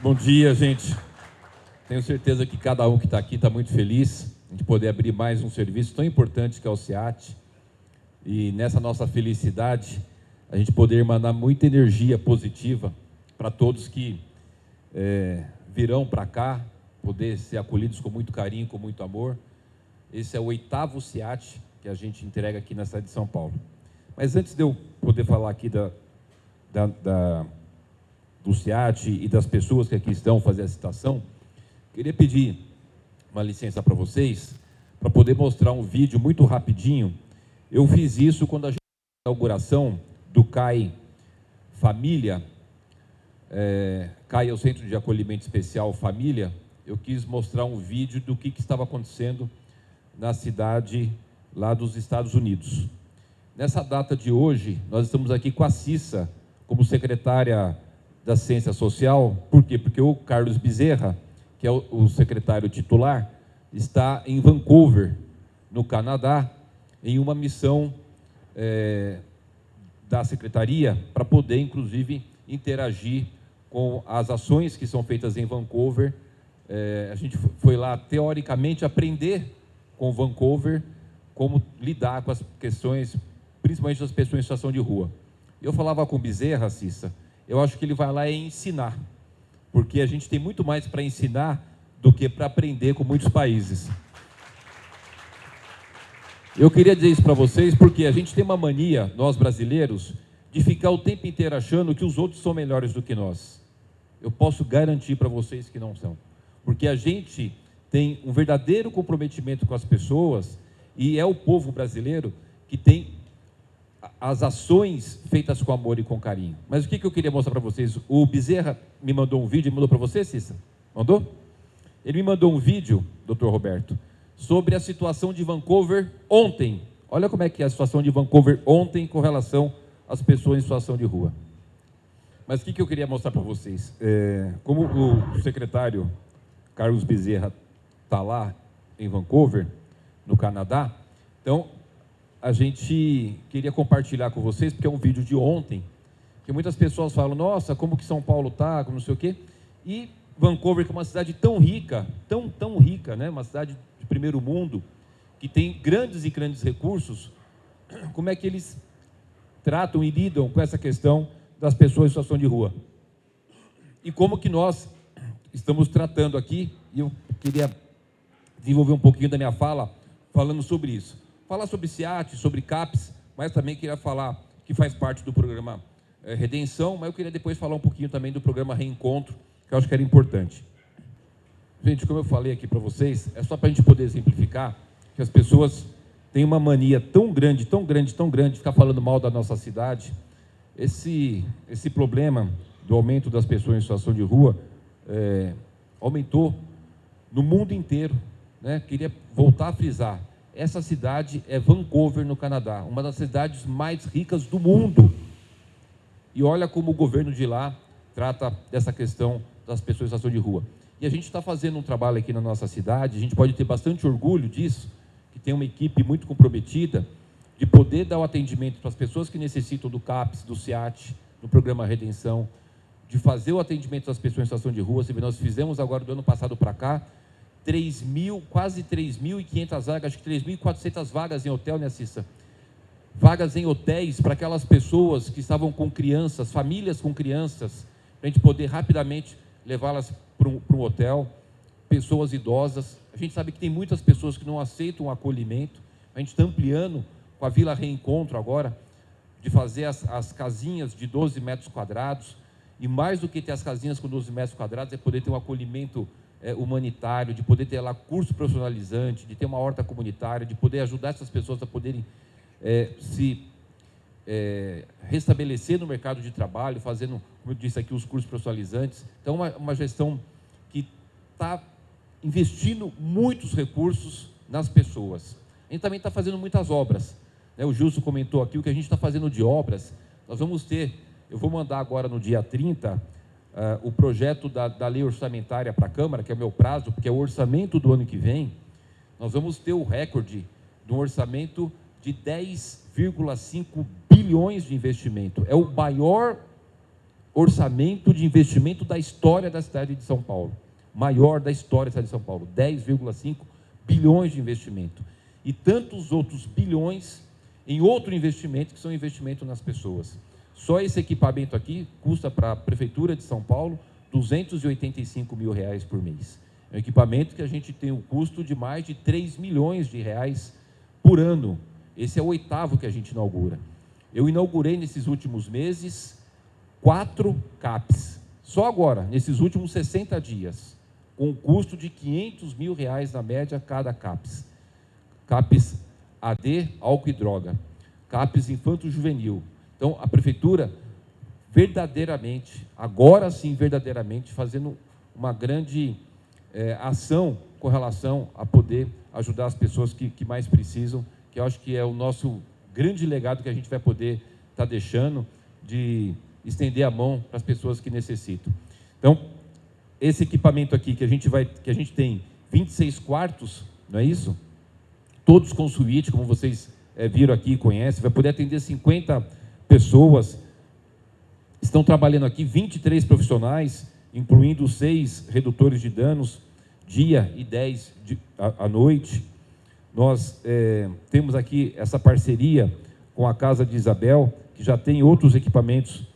Bom dia, gente. Tenho certeza que cada um que está aqui está muito feliz de poder abrir mais um serviço tão importante que é o SEAT. E nessa nossa felicidade, a gente poder emanar muita energia positiva para todos que virão para cá, poder ser acolhidos com muito carinho, com muito amor. Esse é o 8º SEAT que a gente entrega aqui na cidade de São Paulo. Mas antes de eu poder falar aqui do SEAT e das pessoas que aqui estão, fazer a citação, queria pedir uma licença para vocês, para poder mostrar um vídeo muito rapidinho. Eu fiz isso quando a gente fez a inauguração do CAI Família. CAI é o Centro de Acolhimento Especial Família. Eu quis mostrar um vídeo do que estava acontecendo na cidade lá dos Estados Unidos. Nessa data de hoje, nós estamos aqui com a Cissa, como secretária da Ciência Social. Por quê? Porque o Carlos Bezerra, que é o secretário titular, está em Vancouver, no Canadá, em uma missão da secretaria para poder, inclusive, interagir com as ações que são feitas em Vancouver. A gente foi lá, teoricamente, aprender com Vancouver como lidar com as questões, principalmente das pessoas em situação de rua. Eu falava com o Bezerra, Cissa, eu acho que ele vai lá ensinar, porque a gente tem muito mais para ensinar do que para aprender com muitos países. Eu queria dizer isso para vocês porque a gente tem uma mania, nós brasileiros, de ficar o tempo inteiro achando que os outros são melhores do que nós. Eu posso garantir para vocês que não são, porque a gente tem um verdadeiro comprometimento com as pessoas e é o povo brasileiro que tem as ações feitas com amor e com carinho. Mas o que eu queria mostrar para vocês? O Bezerra me mandou um vídeo, mandou para você, Cissa? Mandou? Ele me mandou um vídeo, doutor Roberto, sobre a situação de Vancouver ontem. Olha como é que é a situação de Vancouver ontem com relação às pessoas em situação de rua. Mas o que eu queria mostrar para vocês? Como o secretário Carlos Bezerra está lá em Vancouver, no Canadá, então a gente queria compartilhar com vocês, porque é um vídeo de ontem, que muitas pessoas falam, nossa, como que São Paulo está, como não sei o quê, e Vancouver, que é uma cidade tão rica, tão rica, né? Uma cidade de primeiro mundo, que tem grandes e grandes recursos, como é que eles tratam e lidam com essa questão das pessoas em situação de rua? E como que nós estamos tratando aqui, e eu queria desenvolver um pouquinho da minha fala, falando sobre isso. Falar sobre SEAT, sobre CAPES, mas também queria falar que faz parte do programa Redenção, mas eu queria depois falar um pouquinho também do programa Reencontro, que eu acho que era importante. Gente, como eu falei aqui para vocês, é só para a gente poder exemplificar que as pessoas têm uma mania tão grande, de ficar falando mal da nossa cidade. Esse problema do aumento das pessoas em situação de rua aumentou no mundo inteiro, né? Queria voltar a frisar, essa cidade é Vancouver, no Canadá, uma das cidades mais ricas do mundo. E olha como o governo de lá trata dessa questão das pessoas em situação de rua. E a gente está fazendo um trabalho aqui na nossa cidade, a gente pode ter bastante orgulho disso, que tem uma equipe muito comprometida, de poder dar o atendimento para as pessoas que necessitam do CAPES, do SEAT, do programa Redenção, de fazer o atendimento das pessoas em situação de rua. Nós fizemos agora, do ano passado para cá, quase 3.500 vagas, acho que 3.400 vagas em hotel, né, Cissa? Vagas em hotéis para aquelas pessoas que estavam com crianças, famílias com crianças, para a gente poder rapidamente levá-las para um hotel, pessoas idosas. A gente sabe que tem muitas pessoas que não aceitam o acolhimento. A gente está ampliando com a Vila Reencontro agora, de fazer as casinhas de 12 metros quadrados, e mais do que ter as casinhas com 12 metros quadrados, é poder ter um acolhimento humanitário, de poder ter lá curso profissionalizante, de ter uma horta comunitária, de poder ajudar essas pessoas a poderem se restabelecer no mercado de trabalho, fazendo, como eu disse aqui, os cursos profissionalizantes. Então, uma gestão que está investindo muitos recursos nas pessoas. A gente também está fazendo muitas obras, né? O Justo comentou aqui o que a gente está fazendo de obras. Nós vamos ter, eu vou mandar agora no dia 30, o projeto da lei orçamentária para a Câmara, que é o meu prazo, porque é o orçamento do ano que vem. Nós vamos ter o recorde de um orçamento de 10,5 bilhões de investimento. É o maior orçamento de investimento da história da cidade de São Paulo. Maior da história da cidade de São Paulo, 10,5 bilhões de investimento. E tantos outros bilhões em outro investimento, que são investimento nas pessoas. Só esse equipamento aqui custa para a Prefeitura de São Paulo R$285 mil por mês. É um equipamento que a gente tem um custo de mais de 3 milhões de reais por ano. Esse é o 8º que a gente inaugura. Eu inaugurei nesses últimos meses 4 CAPs, só agora, nesses últimos 60 dias, com um custo de R$500 mil na média cada CAPs. CAPs AD, álcool e droga, CAPs infanto-juvenil. Então, a Prefeitura, verdadeiramente, agora sim, verdadeiramente, fazendo uma grande ação com relação a poder ajudar as pessoas que mais precisam, que eu acho que é o nosso grande legado que a gente vai poder estar deixando, de estender a mão para as pessoas que necessitam. Então, esse equipamento aqui que a gente tem 26 quartos, não é isso? Todos com suíte, como vocês viram aqui e conhecem, vai poder atender 50 pessoas. Estão trabalhando aqui 23 profissionais, incluindo 6 redutores de danos, dia e 10 à noite. Nós temos aqui essa parceria com a Casa de Isabel, que já tem outros equipamentos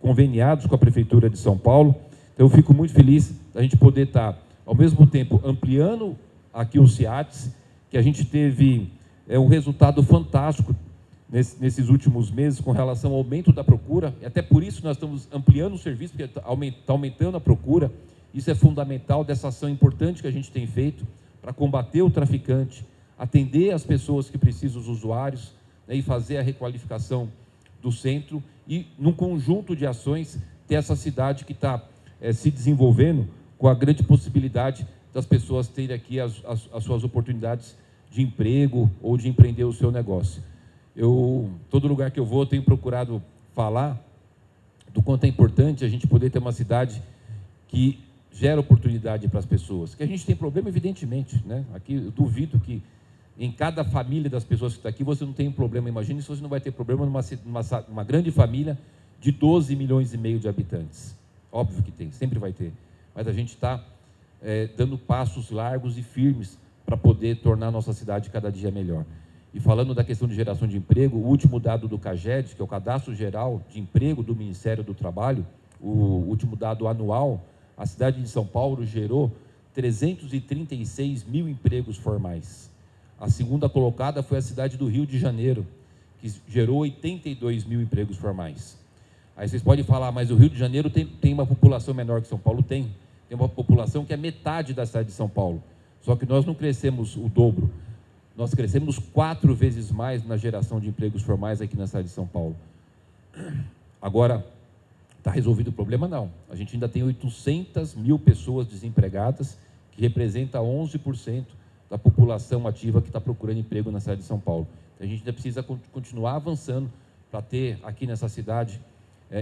conveniados com a Prefeitura de São Paulo. Então, eu fico muito feliz da gente poder estar, ao mesmo tempo, ampliando aqui o CIATES, que a gente teve um resultado fantástico nesses últimos meses com relação ao aumento da procura, e até por isso nós estamos ampliando o serviço, porque está aumentando a procura. Isso é fundamental dessa ação importante que a gente tem feito para combater o traficante, atender as pessoas que precisam, os usuários, né, e fazer a requalificação do centro e, num conjunto de ações, ter essa cidade que está se desenvolvendo com a grande possibilidade das pessoas terem aqui as suas oportunidades de emprego ou de empreender o seu negócio. Todo lugar que eu vou, tenho procurado falar do quanto é importante a gente poder ter uma cidade que gera oportunidade para as pessoas. Que a gente tem problema, evidentemente, né? Aqui eu duvido que em cada família das pessoas que está aqui você não tem um problema. Imagine se você não vai ter problema numa grande família de 12 milhões e meio de habitantes. Óbvio que tem, sempre vai ter. Mas a gente está dando passos largos e firmes para poder tornar a nossa cidade cada dia melhor. E falando da questão de geração de emprego, o último dado do CAGED, que é o Cadastro Geral de Emprego do Ministério do Trabalho, o último dado anual, a cidade de São Paulo gerou 336 mil empregos formais. A segunda colocada foi a cidade do Rio de Janeiro, que gerou 82 mil empregos formais. Aí vocês podem falar, mas o Rio de Janeiro tem uma população menor que São Paulo? Tem uma população que é metade da cidade de São Paulo. Só que nós não crescemos o dobro. Nós crescemos 4 vezes mais na geração de empregos formais aqui na cidade de São Paulo. Agora, está resolvido o problema? Não. A gente ainda tem 800 mil pessoas desempregadas, que representa 11% da população ativa que está procurando emprego na cidade de São Paulo. A gente ainda precisa continuar avançando para ter aqui nessa cidade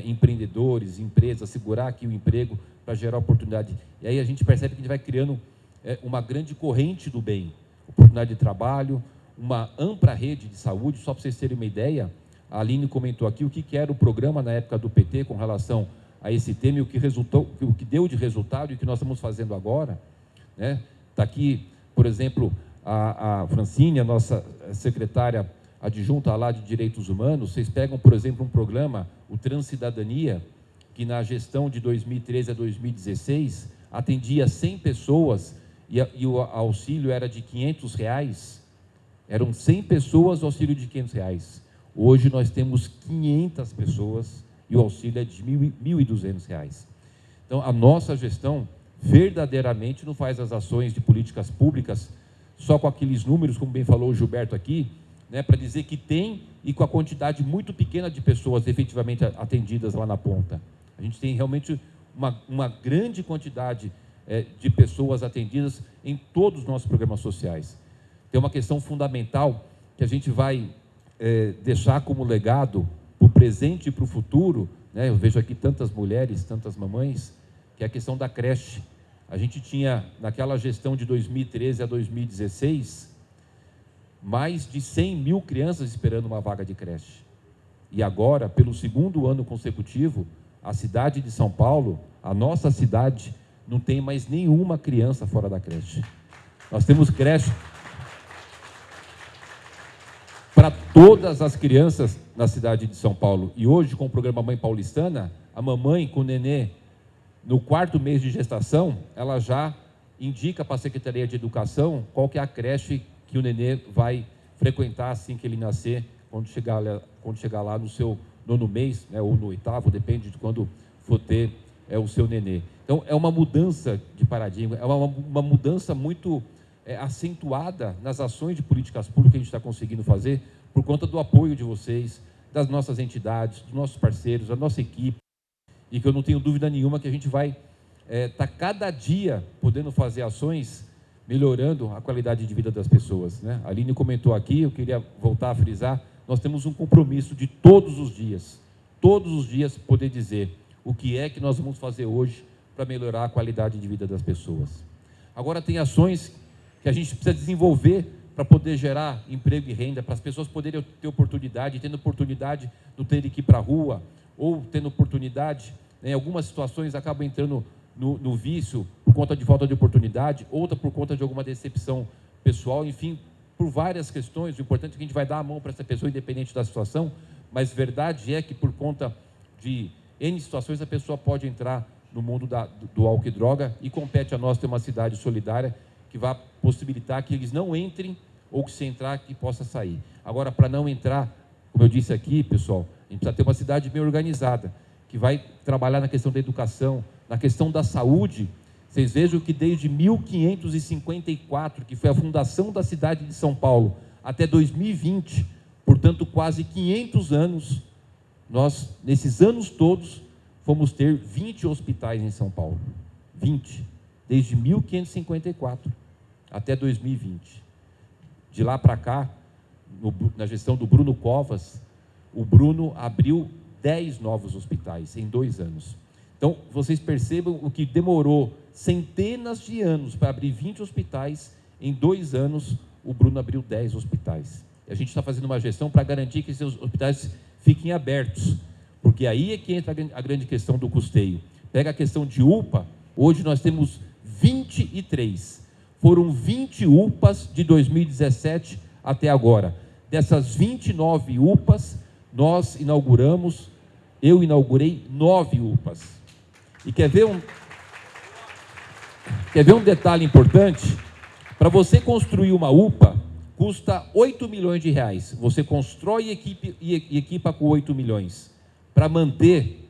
empreendedores, empresas, segurar aqui o emprego para gerar oportunidade. E aí a gente percebe que a gente vai criando uma grande corrente do bem, oportunidade de trabalho, uma ampla rede de saúde. Só para vocês terem uma ideia, a Aline comentou aqui o que era o programa na época do PT com relação a esse tema e o que deu de resultado e o que nós estamos fazendo agora, né? Está aqui, por exemplo, a Francine, a nossa secretária adjunta lá de Direitos Humanos. Vocês pegam, por exemplo, um programa, o Transcidadania, que na gestão de 2013 a 2016 atendia 100 pessoas e o auxílio era de R$500. Eram 100 pessoas, o auxílio de R$500. Hoje nós temos 500 pessoas e o auxílio é de R$1.200. Então, a nossa gestão verdadeiramente não faz as ações de políticas públicas só com aqueles números, como bem falou o Gilberto aqui, né, para dizer que tem e com a quantidade muito pequena de pessoas efetivamente atendidas lá na ponta. A gente tem realmente uma grande quantidade de pessoas atendidas em todos os nossos programas sociais. Tem uma questão fundamental que a gente vai deixar como legado para o presente e para o futuro, né? Eu vejo aqui tantas mulheres, tantas mamães, que é a questão da creche. A gente tinha, naquela gestão de 2013 a 2016, mais de 100 mil crianças esperando uma vaga de creche. E agora, pelo segundo ano consecutivo, a cidade de São Paulo, a nossa cidade, não tem mais nenhuma criança fora da creche. Nós temos creche para todas as crianças na cidade de São Paulo. E hoje, com o programa Mãe Paulistana, a mamãe com o nenê no 4º mês de gestação, ela já indica para a Secretaria de Educação qual que é a creche que o nenê vai frequentar assim que ele nascer, quando chegar lá no seu 9º mês, né, ou no 8º, depende de quando for ter o seu nenê. Então, é uma mudança de paradigma, é uma mudança muito acentuada nas ações de políticas públicas que a gente está conseguindo fazer por conta do apoio de vocês, das nossas entidades, dos nossos parceiros, da nossa equipe, e que eu não tenho dúvida nenhuma que a gente vai estar cada dia podendo fazer ações melhorando a qualidade de vida das pessoas, né? A Aline comentou aqui, eu queria voltar a frisar, nós temos um compromisso de todos os dias poder dizer o que é que nós vamos fazer hoje para melhorar a qualidade de vida das pessoas. Agora tem ações que a gente precisa desenvolver para poder gerar emprego e renda, para as pessoas poderem ter oportunidade, tendo oportunidade, não terem que ir para a rua, ou tendo oportunidade, em algumas situações acabam entrando no vício por conta de falta de oportunidade, outra por conta de alguma decepção pessoal, enfim, por várias questões. O importante é que a gente vai dar a mão para essa pessoa, independente da situação, mas verdade é que por conta de N situações a pessoa pode entrar no mundo do álcool e droga, e compete a nós ter uma cidade solidária que vai possibilitar que eles não entrem, ou que se entrar, que possa sair. Agora, para não entrar, como eu disse aqui, pessoal, a gente precisa ter uma cidade bem organizada, que vai trabalhar na questão da educação, na questão da saúde. Vocês vejam que desde 1554, que foi a fundação da cidade de São Paulo, até 2020, portanto, quase 500 anos, nós, nesses anos todos, fomos ter 20 hospitais em São Paulo. 20. Desde 1554 até 2020. De lá para cá, na gestão do Bruno Covas, o Bruno abriu 10 novos hospitais em 2 anos. Então, vocês percebam o que demorou centenas de anos para abrir 20 hospitais, em 2 anos o Bruno abriu 10 hospitais. E a gente está fazendo uma gestão para garantir que esses hospitais fiquem abertos, porque aí é que entra a grande questão do custeio. Pega a questão de UPA, hoje nós temos 23. Foram 20 UPAs de 2017 até agora. Dessas 29 UPAs, eu inaugurei 9 UPAs. E quer ver um detalhe importante? Para você construir uma UPA, custa 8 milhões de reais. Você constrói e equipa com 8 milhões. Para manter,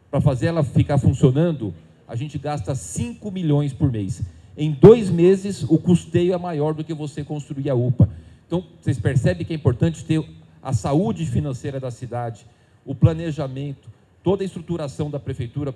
para fazer ela ficar funcionando, a gente gasta 5 milhões por mês. Em 2 meses, o custeio é maior do que você construir a UPA. Então, vocês percebem que é importante ter a saúde financeira da cidade, o planejamento, toda a estruturação da prefeitura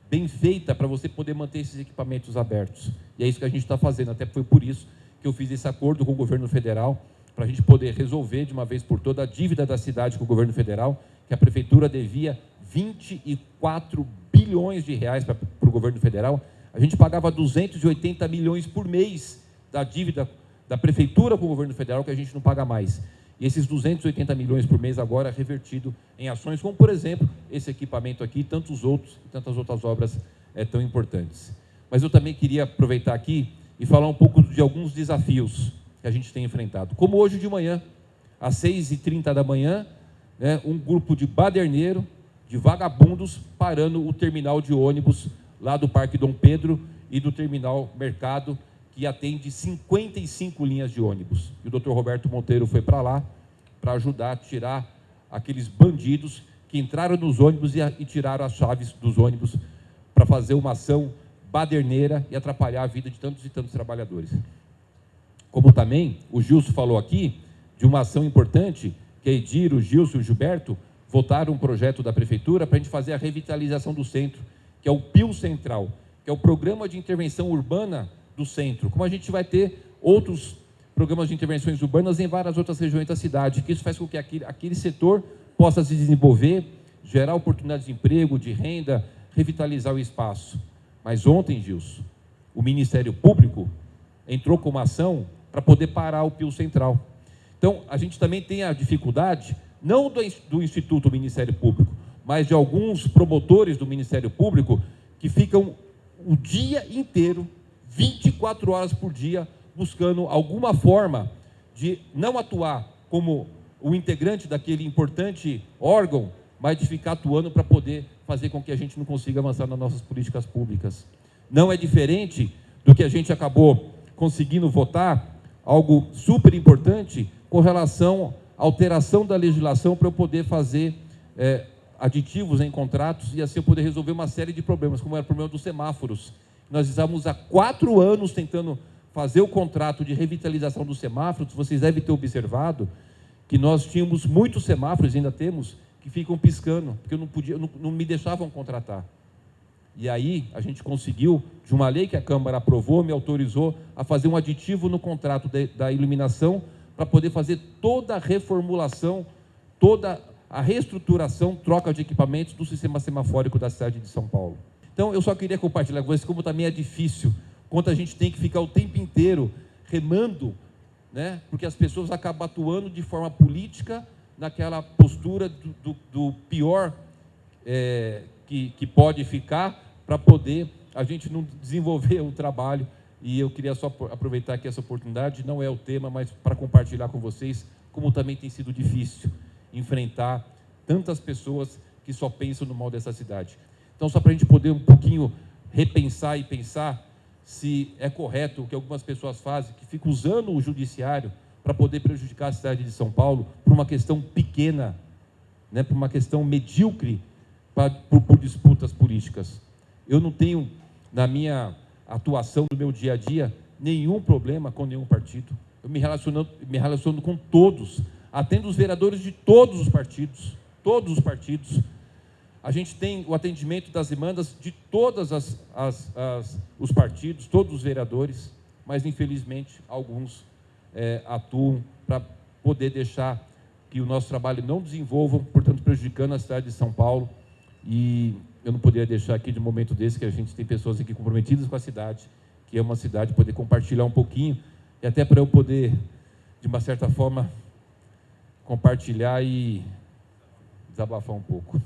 bem feita para você poder manter esses equipamentos abertos. E é isso que a gente está fazendo, até foi por isso que eu fiz esse acordo com o governo federal, para a gente poder resolver de uma vez por todas a dívida da cidade com o governo federal, que a prefeitura devia 24 bilhões de reais para o governo federal. A gente pagava 280 milhões por mês da dívida da prefeitura com o governo federal, que a gente não paga mais. E esses 280 milhões por mês agora revertido em ações, como, por exemplo, esse equipamento aqui e tantas outras obras tão importantes. Mas eu também queria aproveitar aqui e falar um pouco de alguns desafios que a gente tem enfrentado. Como hoje de manhã, às 6h30 da manhã, né, um grupo de baderneiro, de vagabundos, parando o terminal de ônibus lá do Parque Dom Pedro e do terminal Mercado, que atende 55 linhas de ônibus. E o doutor Roberto Monteiro foi para lá para ajudar a tirar aqueles bandidos que entraram nos ônibus e tiraram as chaves dos ônibus para fazer uma ação baderneira e atrapalhar a vida de tantos e tantos trabalhadores. Como também o Gilson falou aqui, de uma ação importante, que a Edir, o Gilson e o Gilberto votaram um projeto da prefeitura para a gente fazer a revitalização do centro, que é o PIU Central, que é o Programa de Intervenção Urbana do Centro. Como a gente vai ter outros programas de intervenções urbanas em várias outras regiões da cidade, que isso faz com que aquele setor possa se desenvolver, gerar oportunidades de emprego, de renda, revitalizar o espaço. Mas ontem, Gilson, o Ministério Público entrou com uma ação para poder parar o PIU Central. Então, a gente também tem a dificuldade, não do Instituto Ministério Público, mas de alguns promotores do Ministério Público que ficam o dia inteiro, 24 horas por dia, buscando alguma forma de não atuar como o integrante daquele importante órgão, mas de ficar atuando para poder fazer com que a gente não consiga avançar nas nossas políticas públicas. Não é diferente do que a gente acabou conseguindo votar, algo super importante com relação à alteração da legislação para eu poder fazer aditivos em contratos e assim eu poder resolver uma série de problemas, como era o problema dos semáforos. Nós estávamos há 4 anos tentando fazer o contrato de revitalização dos semáforos. Vocês devem ter observado que nós tínhamos muitos semáforos, ainda temos, que ficam piscando, porque não me deixavam contratar. E aí a gente conseguiu, de uma lei que a Câmara aprovou, me autorizou a fazer um aditivo no contrato da iluminação para poder fazer toda a reformulação, toda a reestruturação, troca de equipamentos do sistema semafórico da cidade de São Paulo. Então eu só queria compartilhar com vocês como também é difícil, quanto a gente tem que ficar o tempo inteiro remando, né? Porque as pessoas acabam atuando de forma política naquela postura do pior que pode ficar, para poder a gente não desenvolver o trabalho. E eu queria só aproveitar aqui essa oportunidade, não é o tema, mas para compartilhar com vocês como também tem sido difícil enfrentar tantas pessoas que só pensam no mal dessa cidade. Então, só para a gente poder um pouquinho repensar e pensar se é correto o que algumas pessoas fazem, que ficam usando o judiciário para poder prejudicar a cidade de São Paulo por uma questão pequena, né, por uma questão medíocre, por disputas políticas. Eu não tenho, na minha atuação do meu dia a dia, nenhum problema com nenhum partido. Eu me relaciono com todos, atendo os vereadores de todos os partidos, A gente tem o atendimento das demandas de todos os partidos, todos os vereadores, mas infelizmente alguns atuam para poder deixar que o nosso trabalho não desenvolva, portanto prejudicando a cidade de São Paulo. E eu não poderia deixar aqui de um momento desse, que a gente tem pessoas aqui comprometidas com a cidade, que é uma cidade, poder compartilhar um pouquinho, e até para eu poder, de uma certa forma, compartilhar e desabafar um pouco.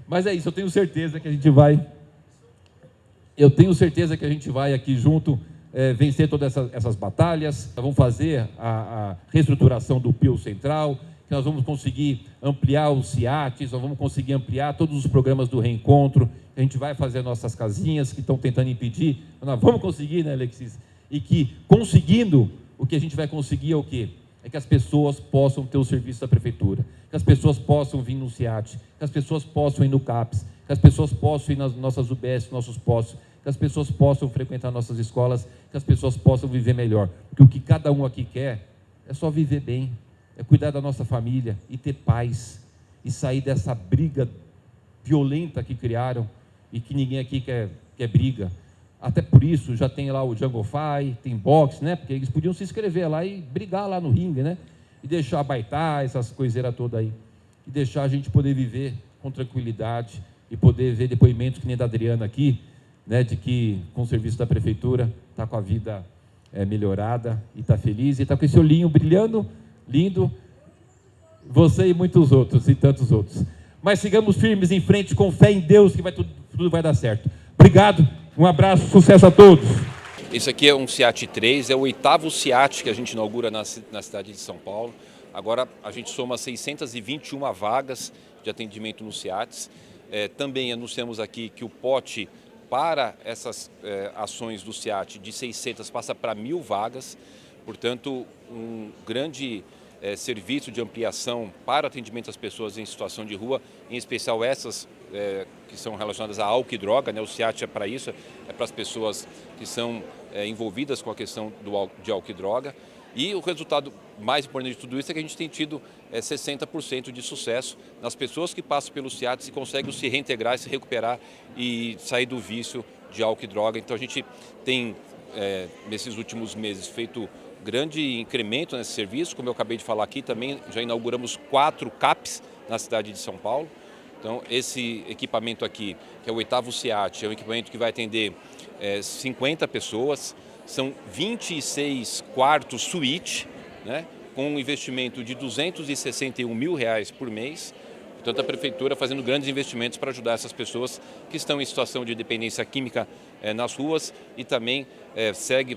Mas é isso, eu tenho certeza que a gente vai aqui junto vencer todas essas batalhas. Nós vamos fazer a reestruturação do PIO Central, que nós vamos conseguir ampliar os CIATs, nós vamos conseguir ampliar todos os programas do reencontro, a gente vai fazer nossas casinhas que estão tentando impedir, nós vamos conseguir, né, Alexis? E que, conseguindo, o que a gente vai conseguir é o quê? É que as pessoas possam ter o serviço da prefeitura, que as pessoas possam vir no CIAT, que as pessoas possam ir no CAPS, que as pessoas possam ir nas nossas UBS, nossos postos, que as pessoas possam frequentar nossas escolas, que as pessoas possam viver melhor. Porque o que cada um aqui quer é só viver bem, é cuidar da nossa família e ter paz, e sair dessa briga violenta que criaram, e que ninguém aqui quer briga. Até por isso já tem lá o Jungle Fight, tem boxe, né? Porque eles podiam se inscrever lá e brigar lá no ringue, né? E deixar baitar essas coiseiras todas aí. E deixar a gente poder viver com tranquilidade e poder ver depoimentos que nem da Adriana aqui, né? De que com o serviço da prefeitura está com a vida melhorada e está feliz e está com esse olhinho brilhando, lindo. Você e muitos outros e tantos outros. Mas sigamos firmes em frente com fé em Deus, que tudo vai dar certo. Obrigado. Um abraço, sucesso a todos. Esse aqui é um CIAT 3, é o 8º CIAT que a gente inaugura na cidade de São Paulo. Agora a gente soma 621 vagas de atendimento nos CIATs. Também anunciamos aqui que o pote para essas ações do CIAT de 600 passa para 1.000 vagas. Portanto, um grande serviço de ampliação para atendimento às pessoas em situação de rua, em especial essas que são relacionadas a álcool e droga, né? O CIAT é para isso, é para as pessoas que são envolvidas com a questão de álcool e droga. E o resultado mais importante de tudo isso é que a gente tem tido 60% de sucesso nas pessoas que passam pelo CIAT e conseguem se reintegrar, se recuperar e sair do vício de álcool e droga. Então a gente tem, nesses últimos meses, feito grande incremento nesse serviço. Como eu acabei de falar aqui, também já inauguramos 4 CAPs na cidade de São Paulo. Então, esse equipamento aqui, que é o 8º CIAT, é um equipamento que vai atender 50 pessoas, são 26 quartos suíte, né, com um investimento de R$ 261 mil por mês. Portanto, a Prefeitura fazendo grandes investimentos para ajudar essas pessoas que estão em situação de dependência química nas ruas e também segue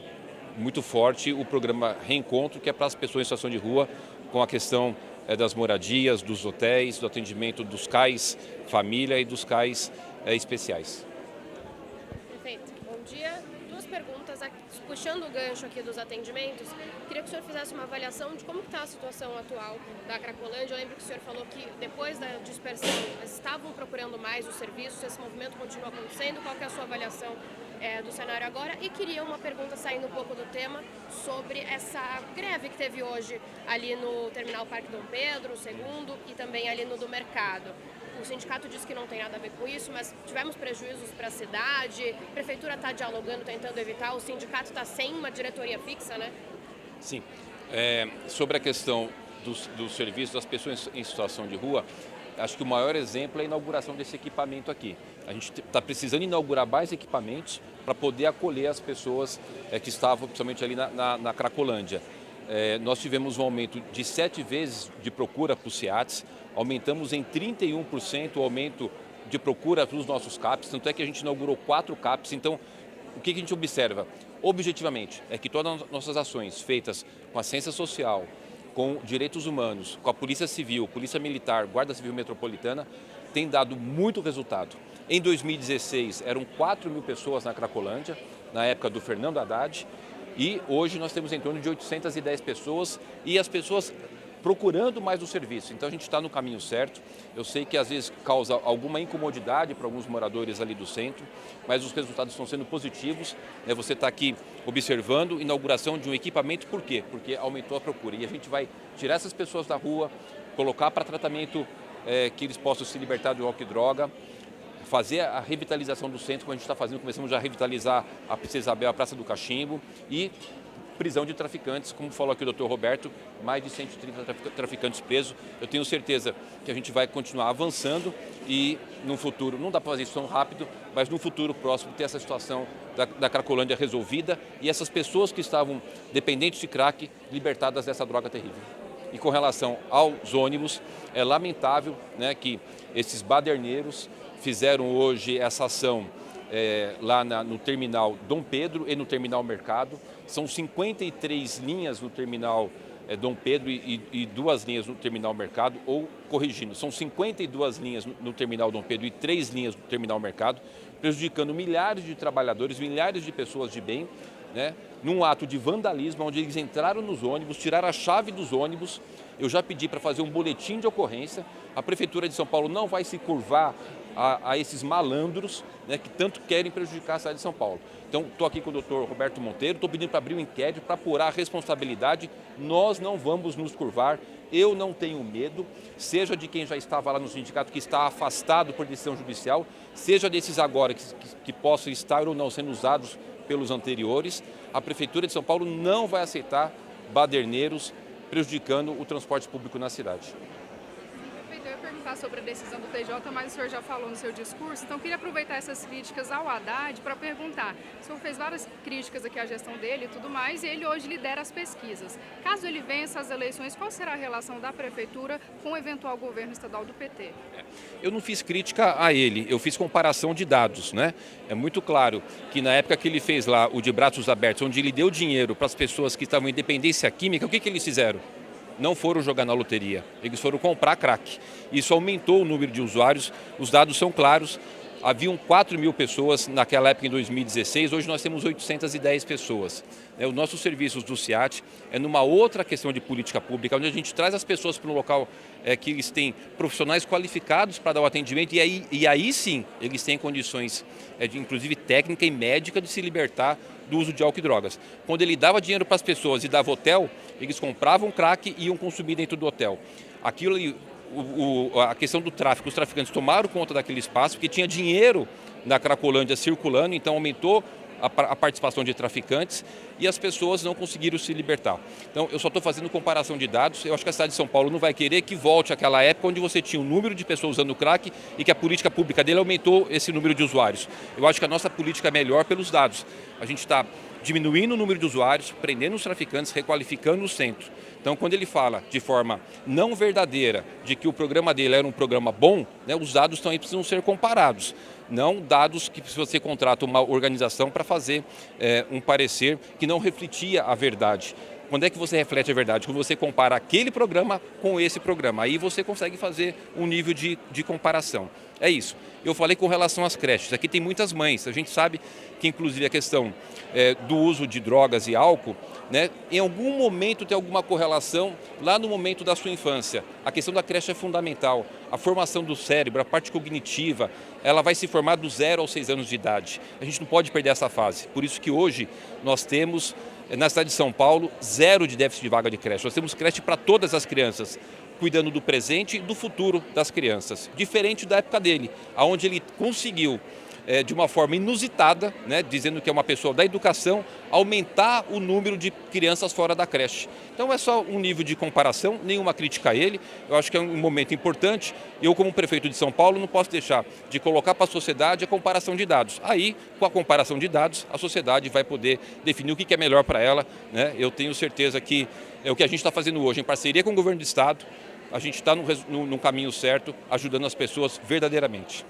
muito forte o programa Reencontro, que é para as pessoas em situação de rua, com a questão das moradias, dos hotéis, do atendimento dos CAIs família e dos CAIs especiais. Perfeito. Bom dia. Duas perguntas, puxando o gancho aqui dos atendimentos, queria que o senhor fizesse uma avaliação de como está a situação atual da Cracolândia. Eu lembro que o senhor falou que depois da dispersão eles estavam procurando mais os serviços, esse movimento continua acontecendo, qual que é a sua avaliação do cenário agora? E queria uma pergunta saindo um pouco do tema sobre essa greve que teve hoje ali no Terminal Parque Dom Pedro, II, e também ali no do Mercado. O sindicato disse que não tem nada a ver com isso, mas tivemos prejuízos para a cidade, a prefeitura está dialogando, tentando evitar, o sindicato está sem uma diretoria fixa, né? Sim. Sobre a questão dos serviços das pessoas em situação de rua, acho que o maior exemplo é a inauguração desse equipamento aqui. A gente está precisando inaugurar mais equipamentos para poder acolher as pessoas que estavam principalmente ali na Cracolândia. Nós tivemos um aumento de 7 vezes de procura para os SEATs, aumentamos em 31% o aumento de procura para os nossos CAPs, tanto é que a gente inaugurou 4 CAPs. Então, o que a gente observa? Objetivamente, é que todas as nossas ações feitas com a ciência social, com direitos humanos, com a Polícia Civil, Polícia Militar, Guarda Civil Metropolitana, tem dado muito resultado. Em 2016, eram 4 mil pessoas na Cracolândia, na época do Fernando Haddad, e hoje nós temos em torno de 810 pessoas e as pessoas procurando mais o serviço. Então a gente está no caminho certo. Eu sei que às vezes causa alguma incomodidade para alguns moradores ali do centro, mas os resultados estão sendo positivos. Você está aqui observando a inauguração de um equipamento, por quê? Porque aumentou a procura. E a gente vai tirar essas pessoas da rua, colocar para tratamento que eles possam se libertar do álcool e droga, fazer a revitalização do centro, como a gente está fazendo, começamos já a revitalizar a Princesa Isabel, a Praça do Cachimbo, e prisão de traficantes, como falou aqui o Dr. Roberto, mais de 130 traficantes presos. Eu tenho certeza que a gente vai continuar avançando e no futuro, não dá para fazer isso tão rápido, mas no futuro próximo ter essa situação da Cracolândia resolvida e essas pessoas que estavam dependentes de crack libertadas dessa droga terrível. E com relação aos ônibus, é lamentável, né, que esses baderneiros fizeram hoje essa ação lá no terminal Dom Pedro e no terminal Mercado. São 53 linhas no terminal Dom Pedro e 2 linhas no terminal Mercado, ou corrigindo, são 52 linhas no terminal Dom Pedro e 3 linhas no terminal Mercado, prejudicando milhares de trabalhadores, milhares de pessoas de bem, né, num ato de vandalismo, onde eles entraram nos ônibus, tiraram a chave dos ônibus. Eu já pedi para fazer um boletim de ocorrência. A Prefeitura de São Paulo não vai se curvar a esses malandros, né, que tanto querem prejudicar a cidade de São Paulo. Então, estou aqui com o Dr. Roberto Monteiro, estou pedindo para abrir um inquérito para apurar a responsabilidade. Nós não vamos nos curvar, eu não tenho medo, seja de quem já estava lá no sindicato, que está afastado por decisão judicial, seja desses agora que possam estar ou não sendo usados pelos anteriores. A Prefeitura de São Paulo não vai aceitar baderneiros prejudicando o transporte público na cidade. Eu ia perguntar sobre a decisão do TJ, mas o senhor já falou no seu discurso, então queria aproveitar essas críticas ao Haddad para perguntar. O senhor fez várias críticas aqui à gestão dele e tudo mais, e ele hoje lidera as pesquisas. Caso ele vença as eleições, qual será a relação da Prefeitura com o eventual governo estadual do PT? Eu não fiz crítica a ele, eu fiz comparação de dados, né? É muito claro que na época que ele fez lá o de braços abertos, onde ele deu dinheiro para as pessoas que estavam em dependência química, o que eles fizeram? Não foram jogar na loteria, eles foram comprar crack. Isso aumentou o número de usuários, os dados são claros. Haviam 4 mil pessoas naquela época, em 2016, hoje nós temos 810 pessoas. Os nossos serviços do SEAT é numa outra questão de política pública, onde a gente traz as pessoas para um local que eles têm profissionais qualificados para dar o atendimento e aí sim eles têm condições, inclusive técnica e médica, de se libertar do uso de álcool e drogas. Quando ele dava dinheiro para as pessoas e dava hotel, eles compravam crack e iam consumir dentro do hotel. Aquilo ali, a questão do tráfico, os traficantes tomaram conta daquele espaço, porque tinha dinheiro na Cracolândia circulando, então aumentou a participação de traficantes e as pessoas não conseguiram se libertar. Então, eu só estou fazendo comparação de dados. Eu acho que a cidade de São Paulo não vai querer que volte àquela época onde você tinha um número de pessoas usando crack e que a política pública dele aumentou esse número de usuários. Eu acho que a nossa política é melhor pelos dados. A gente está diminuindo o número de usuários, prendendo os traficantes, requalificando o centro. Então, quando ele fala de forma não verdadeira de que o programa dele era um programa bom, né, os dados também precisam ser comparados. Não dados que se você contrata uma organização para fazer um parecer que não refletia a verdade. Quando é que você reflete a verdade? Quando você compara aquele programa com esse programa. Aí você consegue fazer um nível de comparação. É isso. Eu falei com relação às creches. Aqui tem muitas mães. A gente sabe que, inclusive, a questão do uso de drogas e álcool, né, em algum momento tem alguma correlação lá no momento da sua infância. A questão da creche é fundamental. A formação do cérebro, a parte cognitiva, ela vai se formar dos 0 aos 6 anos de idade. A gente não pode perder essa fase. Por isso que hoje nós temos, na cidade de São Paulo, 0 de déficit de vaga de creche. Nós temos creche para todas as crianças, cuidando do presente e do futuro das crianças. Diferente da época dele, onde ele conseguiu, de uma forma inusitada, né, dizendo que é uma pessoa da educação, aumentar o número de crianças fora da creche. Então é só um nível de comparação, nenhuma crítica a ele. Eu acho que é um momento importante. Eu, como prefeito de São Paulo, não posso deixar de colocar para a sociedade a comparação de dados. Aí, com a comparação de dados, a sociedade vai poder definir o que é melhor para ela, né? Eu tenho certeza que é o que a gente está fazendo hoje, em parceria com o governo do estado. A gente está no caminho certo, ajudando as pessoas verdadeiramente.